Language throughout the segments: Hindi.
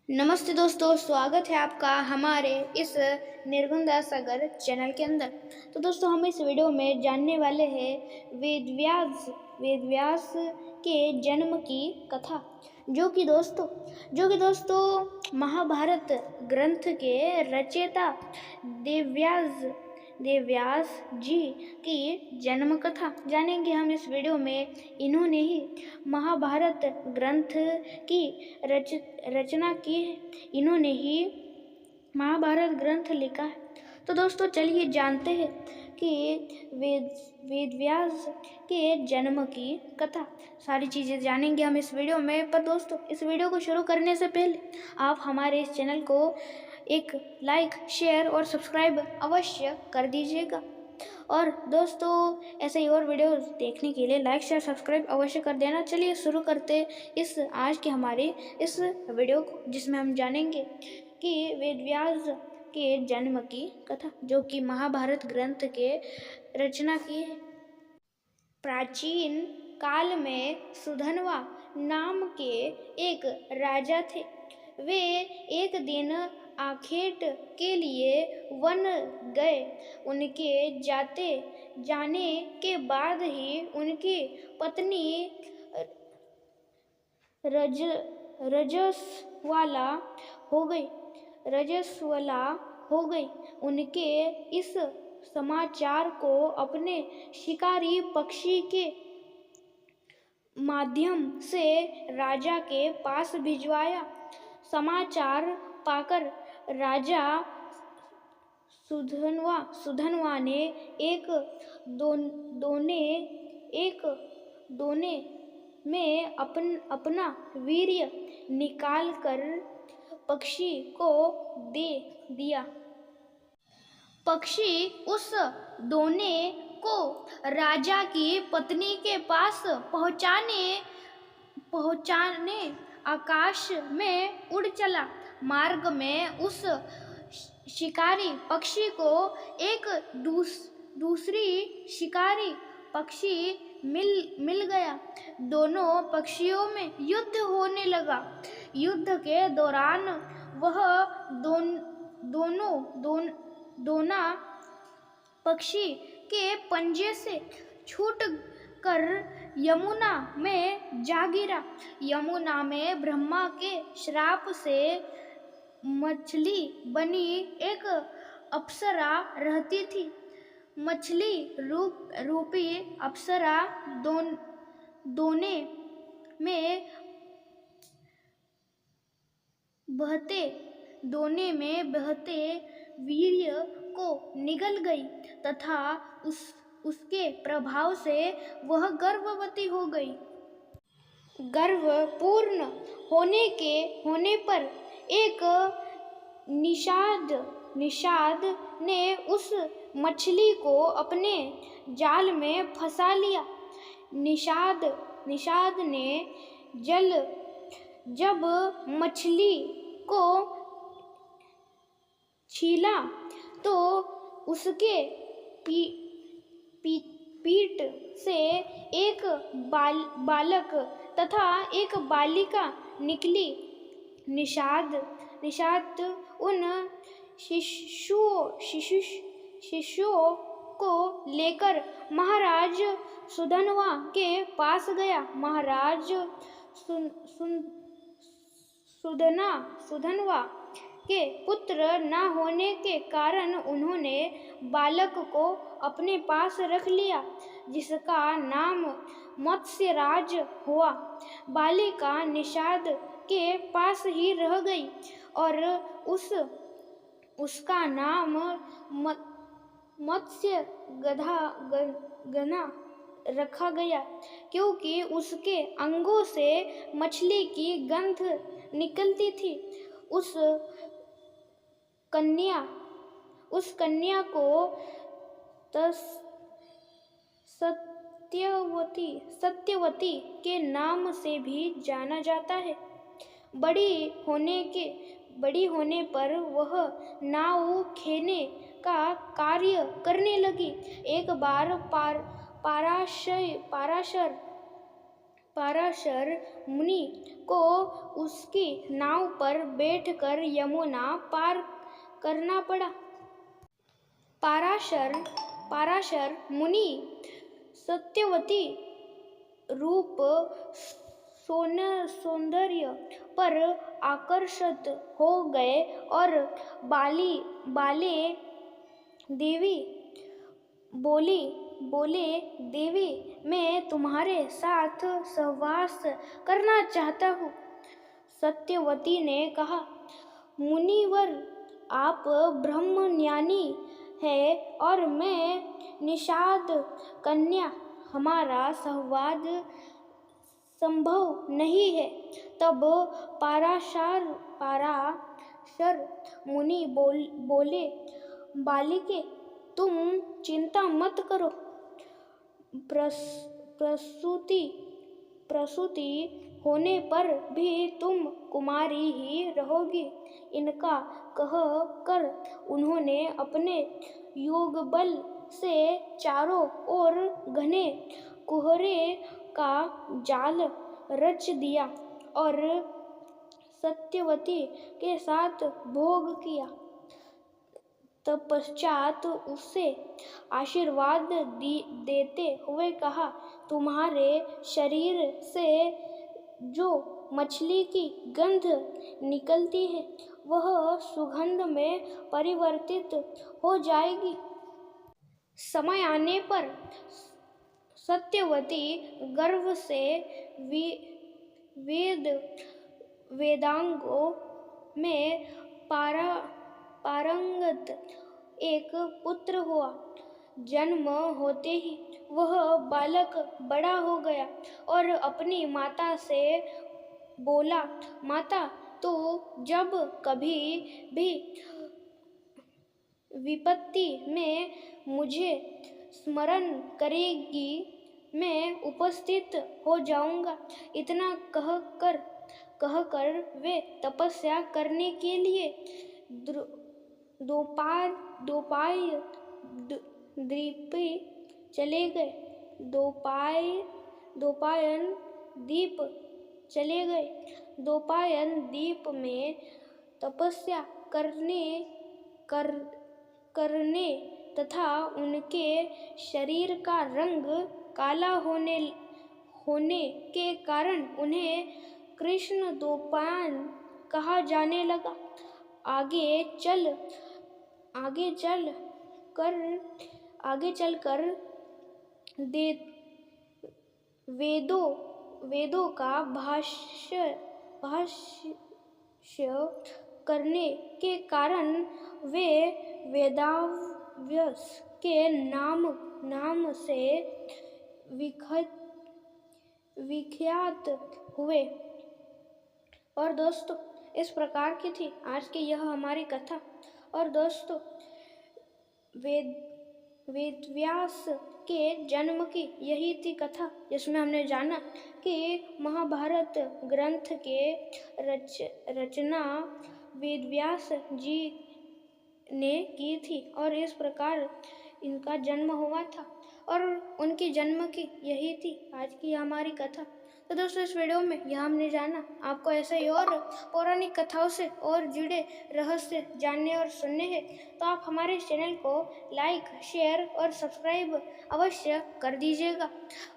नमस्ते दोस्तों, स्वागत है आपका हमारे इस निर्गुण सागर चैनल के अंदर। तो दोस्तों, हम इस वीडियो में जानने वाले हैं वेदव्यास के जन्म की कथा, जो कि दोस्तों महाभारत ग्रंथ के रचयिता देवव्यास जी की जन्म कथा जानेंगे हम इस वीडियो में। इन्होंने ही महाभारत ग्रंथ की रचना की है। इन्होंने ही महाभारत ग्रंथ लिखा है। तो दोस्तों, चलिए जानते हैं कि वेदव्यास के जन्म की कथा। सारी चीज़ें जानेंगे हम इस वीडियो में। पर दोस्तों, इस वीडियो को शुरू करने से पहले आप हमारे इस चैनल को एक लाइक, शेयर और सब्सक्राइब अवश्य कर दीजिएगा। और दोस्तों, ऐसे ही और वीडियो देखने के लिए लाइक, शेयर, सब्सक्राइब अवश्य कर देना। चलिए शुरू करते इस आज के हमारे इस वीडियो को, जिसमें हम जानेंगे कि वेदव्यास के जन्म की कथा, जो कि महाभारत ग्रंथ के रचना की है। प्राचीन काल में सुधन्वा नाम के एक राजा थे। वे एक दिन आखेट के लिए वन गए। उनके जाने के बाद ही उनकी पत्नी रजस्वला हो गई। उनके इस समाचार को अपने शिकारी पक्षी के माध्यम से राजा के पास भिजवाया। समाचार पाकर राजा सुधन्वा ने एक दोने में अपना वीर्य निकालकर पक्षी को दे दिया। पक्षी उस दोने को राजा की पत्नी के पास पहुंचाने आकाश में उड़ चला। मार्ग में उस शिकारी पक्षी को एक दूसरी शिकारी पक्षी मिल गया। दोनों पक्षियों में युद्ध होने लगा। युद्ध के दौरान वह दोना पक्षी के पंजे से छूट कर यमुना में जा गिरा। यमुना में ब्रह्मा के श्राप से मछली बनी एक अप्सरा रहती थी। मछली रूपी अप्सरा दोने में बहते वीर्य को निगल गई तथा उसके प्रभाव से वह गर्भवती हो गई। गर्भ पूर्ण होने पर एक निषाद ने उस मछली को अपने जाल में फंसा लिया। निषाद ने जब मछली को छीला तो उसके पीठ से एक बालक तथा एक बालिका निकली। निषाद उन शिशुओं को लेकर महाराज सुधन्वा के पास गया। महाराज सुधन्वा के पुत्र न होने के कारण उन्होंने बालक को अपने पास रख लिया, जिसका नाम मत्स्यराज हुआ। बालिका निषाद के पास ही रह गई और उसका नाम मत्स्य गना रखा गया, क्योंकि उसके अंगों से मछली की गंध निकलती थी। उस कन्या को सत्यवती के नाम से भी जाना जाता है। बड़ी होने पर वह नाव खेने का कार्य करने लगी। एक बार पाराशर पराशर मुनि को उसकी नाव पर बैठकर यमुना पार करना पड़ा। पराशर मुनि सत्यवती रूप सौंदर्य पर आकर्षित हो गए और बाले देवी बोले देवी, मैं तुम्हारे साथ सहवास करना चाहता हूँ। सत्यवती ने कहा, मुनिवर, आप ब्रह्मज्ञानी है और मैं निषाद कन्या, हमारा संवाद संभव नहीं है। तब पराशर मुनि बोले, बालिके, तुम चिंता मत करो, प्रसूति होने पर भी तुम कुमारी ही रहोगी। इनका कह कर उन्होंने अपने योग बल से चारों ओर घने कोहरे का जाल रच दिया और सत्यवती के साथ भोग किया। तत्पश्चात उससे आशीर्वाद देते हुए कहा, तुम्हारे शरीर से जो मछली की गंध निकलती है वह सुगंध में परिवर्तित हो जाएगी। समय आने पर सत्यवती गर्भ से वेदांगों में पारंगत एक पुत्र हुआ। जन्म होते ही वह बालक बड़ा हो गया और अपनी माता से बोला, माता, तो जब कभी भी विपत्ति में मुझे स्मरण करेगी, मैं उपस्थित हो जाऊंगा। इतना कहकर वे तपस्या करने के लिए दोपाय द्वीप चले गए। दोपायन द्वीप में तपस्या करने तथा उनके शरीर का रंग काला होने के कारण उन्हें कृष्ण द्वैपायन कहा जाने लगा। आगे चलकर वेदों का भाष्य करने के कारण वे वेदव्यास के नाम से विख्यात हुए। और दोस्तों, इस प्रकार की थी आज की यह हमारी कथा। और दोस्तों, वेदव्यास के जन्म की यही थी कथा, जिसमें हमने जाना कि महाभारत ग्रंथ के रचना वेदव्यास जी ने की थी और इस प्रकार इनका जन्म हुआ था और उनकी जन्म की यही थी आज की हमारी कथा। तो दोस्तों, इस वीडियो में यह हमने जाना। आपको ऐसे ही और पौराणिक कथाओं से और जुड़े रहस्य जानने और सुनने हैं तो आप हमारे चैनल को लाइक, शेयर और सब्सक्राइब अवश्य कर दीजिएगा।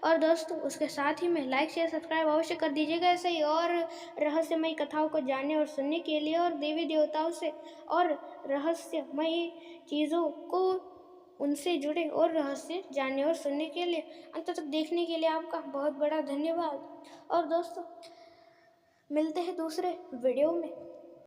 और दोस्तों, उसके साथ ही में लाइक, शेयर, सब्सक्राइब अवश्य कर दीजिएगा ऐसे ही और रहस्यमयी कथाओं को जानने और सुनने के लिए और देवी देवताओं से और रहस्यमयी चीज़ों को उनसे जुड़े और रहस्य जानने और सुनने के लिए अंत तक देखने के लिए आपका बहुत बड़ा धन्यवाद। और दोस्तों, मिलते हैं दूसरे वीडियो में।